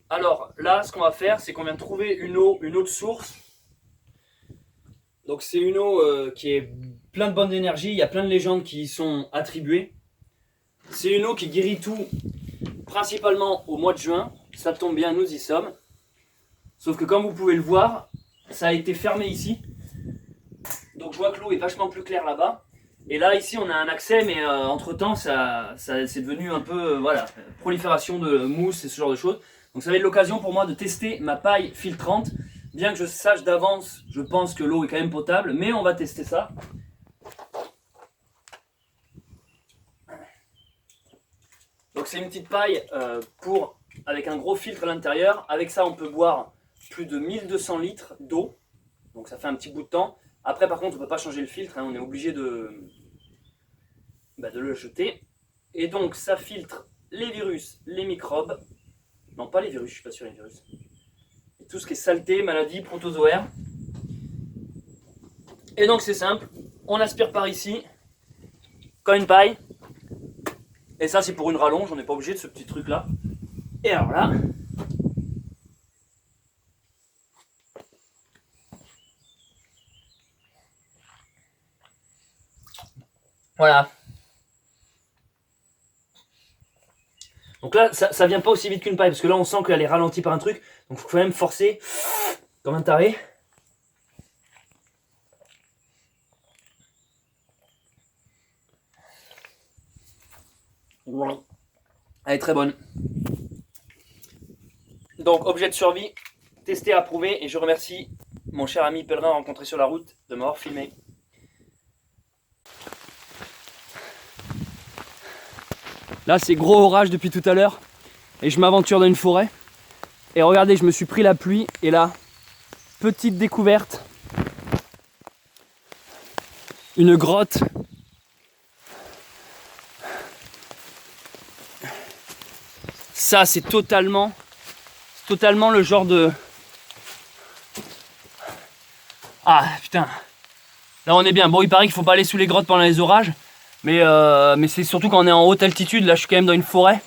Alors là, ce qu'on va faire, c'est qu'on vient de trouver une eau de source. Donc c'est une eau qui est plein de bonnes énergies, il y a plein de légendes qui y sont attribuées. C'est une eau qui guérit tout, principalement au mois de juin. Ça tombe bien, nous y sommes. Sauf que comme vous pouvez le voir, ça a été fermé ici. Donc je vois que l'eau est vachement plus claire là-bas. Et là, ici, on a un accès, mais entre-temps, ça c'est devenu un peu, voilà, prolifération de mousse et ce genre de choses. Donc ça va être l'occasion pour moi de tester ma paille filtrante. Bien que je sache d'avance, je pense que l'eau est quand même potable, mais on va tester ça. Donc c'est une petite paille avec un gros filtre à l'intérieur. Avec ça, on peut boire plus de 1200 litres d'eau. Donc ça fait un petit bout de temps. Après, par contre, on ne peut pas changer le filtre, hein, on est obligé de le jeter. Et donc ça filtre les virus, les microbes. Non, pas les virus, je ne suis pas sûr les virus. Et tout ce qui est saleté, maladie, protozoaire. Et donc c'est simple, on aspire par ici, comme une paille. Et ça c'est pour une rallonge, on n'est pas obligé de ce petit truc là. Et alors là, voilà. Donc là, ça vient pas aussi vite qu'une paille, parce que là on sent qu'elle est ralentie par un truc, donc il faut quand même forcer comme un taré. Elle est très bonne. Donc objet de survie, testé, approuvé, et je remercie mon cher ami pèlerin rencontré sur la route de m'avoir filmé. Là c'est gros orage depuis tout à l'heure, et je m'aventure dans une forêt. Et regardez, je me suis pris la pluie, et là, petite découverte, une grotte. Ça c'est totalement le genre de... Ah putain, là on est bien. Bon, il paraît qu'il faut pas aller sous les grottes pendant les orages, mais c'est surtout quand on est en haute altitude. Là je suis quand même dans une forêt,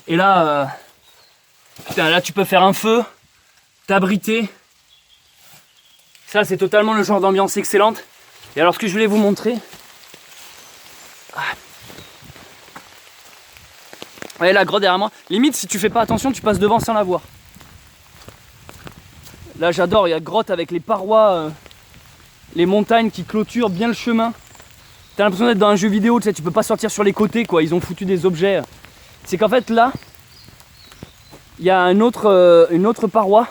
et là putain, là tu peux faire un feu, t'abriter. Ça c'est totalement le genre d'ambiance excellente. Et alors ce que je voulais vous montrer, vous voyez la grotte derrière moi, limite si tu fais pas attention tu passes devant sans la voir. Là j'adore, il y a grotte avec les parois, les montagnes qui clôturent bien le chemin. T'as l'impression d'être dans un jeu vidéo, tu sais, tu peux pas sortir sur les côtés quoi, ils ont foutu des objets. C'est qu'en fait là, il y a une autre paroi.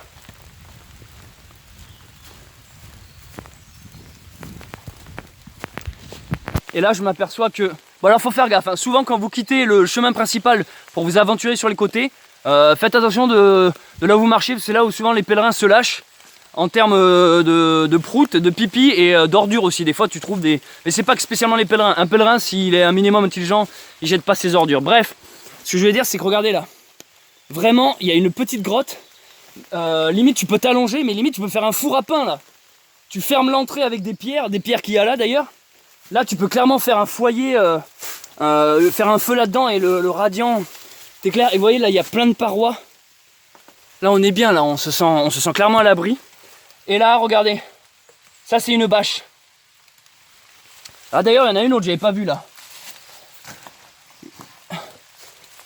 Et là je m'aperçois que... Bon alors faut faire gaffe, hein. Souvent quand vous quittez le chemin principal pour vous aventurer sur les côtés, faites attention de là où vous marchez, c'est là où souvent les pèlerins se lâchent en termes de prout, de pipi et d'ordures aussi. Des fois tu trouves des... Mais c'est pas que spécialement les pèlerins. Un pèlerin, s'il est un minimum intelligent, il jette pas ses ordures. Bref, ce que je voulais dire c'est que regardez là, vraiment il y a une petite grotte, limite tu peux t'allonger, mais limite tu peux faire un four à pain là. Tu fermes l'entrée avec des pierres qu'il y a là d'ailleurs. Là tu peux clairement faire un foyer, faire un feu là-dedans et le radiant, c'est clair. Et vous voyez là il y a plein de parois. Là on est bien, là on se sent clairement à l'abri. Et là regardez, ça c'est une bâche. Ah d'ailleurs il y en a une autre, j'avais pas vu là.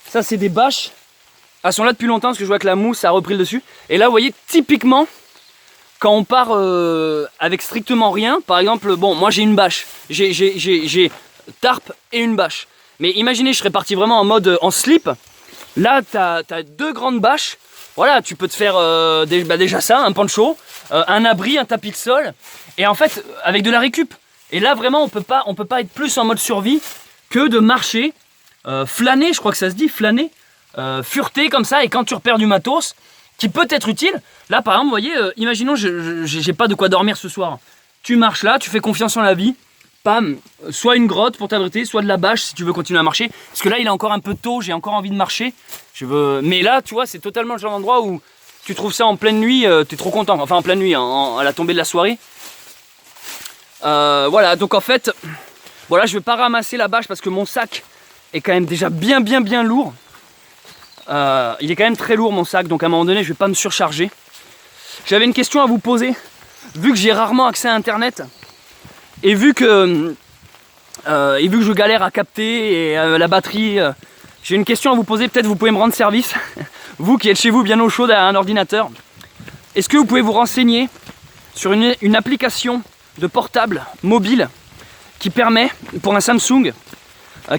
Ça c'est des bâches. Elles sont là depuis longtemps parce que je vois que la mousse a repris le dessus. Et là vous voyez typiquement, quand on part avec strictement rien, par exemple, bon, moi j'ai une bâche, j'ai tarpe et une bâche. Mais imaginez, je serais parti vraiment en mode en slip. Là, t'as deux grandes bâches. Voilà, tu peux te faire déjà ça, un poncho, un abri, un tapis de sol. Et en fait, avec de la récup. Et là, vraiment, on peut pas être plus en mode survie que de marcher, flâner, je crois que ça se dit, flâner, fureter comme ça. Et quand tu repères du matos, qui peut être utile. Là par exemple, vous voyez, imaginons j'ai pas de quoi dormir ce soir. Tu marches là, tu fais confiance en la vie, pam, soit une grotte pour t'abriter, soit de la bâche si tu veux continuer à marcher. Parce que là il est encore un peu tôt, j'ai encore envie de marcher. Mais là tu vois, c'est totalement le genre d'endroit où tu trouves ça en pleine nuit, t'es trop content. Enfin en pleine nuit, à la tombée de la soirée. Voilà, donc en fait, voilà, je vais pas ramasser la bâche parce que mon sac est quand même déjà bien lourd. Il est quand même très lourd mon sac, donc à un moment donné je vais pas me surcharger. J'avais une question à vous poser. Vu que j'ai rarement accès à internet et vu que je galère à capter et la batterie, j'ai une question à vous poser, peut-être vous pouvez me rendre service. Vous qui êtes chez vous bien au chaud derrière un ordinateur, est-ce que vous pouvez vous renseigner sur une application de portable mobile qui permet, pour un Samsung,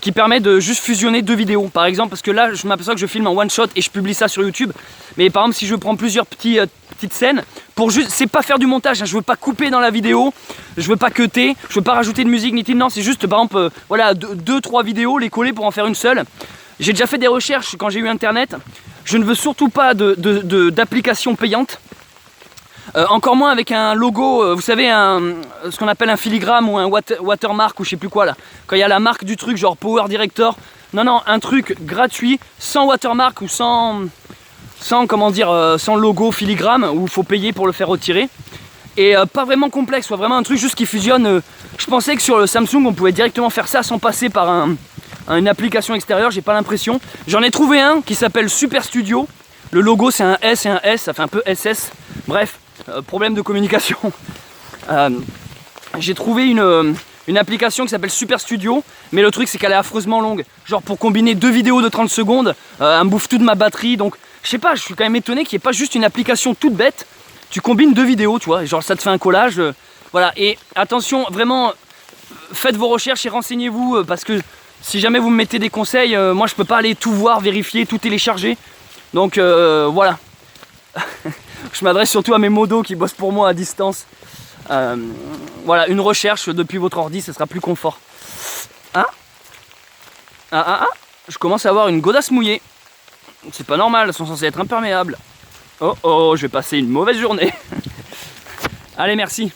qui permet de juste fusionner 2 vidéos. Par exemple, parce que là je m'aperçois que je filme en one shot et je publie ça sur YouTube. Mais par exemple si je prends plusieurs petites scènes, pour juste, c'est pas faire du montage, hein, je veux pas couper dans la vidéo, je veux pas cutter, je veux pas rajouter de musique ni de non, c'est juste par exemple voilà 2-3 vidéos, les coller pour en faire une seule. J'ai déjà fait des recherches quand j'ai eu internet, je ne veux surtout pas d'application payante. Encore moins avec un logo, vous savez, ce qu'on appelle un filigrane ou un watermark ou je sais plus quoi là. Quand il y a la marque du truc, genre Power Director. Non, non, un truc gratuit, sans watermark ou sans logo filigrane, où il faut payer pour le faire retirer. Et pas vraiment complexe, soit vraiment un truc juste qui fusionne. Je pensais que sur le Samsung, on pouvait directement faire ça sans passer par une application extérieure, j'ai pas l'impression. J'en ai trouvé un qui s'appelle Super Studio. Le logo c'est un S et un S, ça fait un peu SS. Bref. Problème de communication. J'ai trouvé une application qui s'appelle Super Studio, mais le truc c'est qu'elle est affreusement longue. Genre pour combiner 2 vidéos de 30 secondes, elle me bouffe toute ma batterie. Donc je sais pas, je suis quand même étonné qu'il n'y ait pas juste une application toute bête. Tu combines 2 vidéos, tu vois, genre ça te fait un collage. Voilà, et attention, vraiment, faites vos recherches et renseignez-vous, parce que si jamais vous me mettez des conseils, moi je peux pas aller tout voir, vérifier, tout télécharger. Donc voilà. Je m'adresse surtout à mes modos qui bossent pour moi à distance. Voilà, une recherche depuis votre ordi, ce sera plus confort. Je commence à avoir une godasse mouillée. C'est pas normal, elles sont censées être imperméables. Oh oh, je vais passer une mauvaise journée. Allez, merci.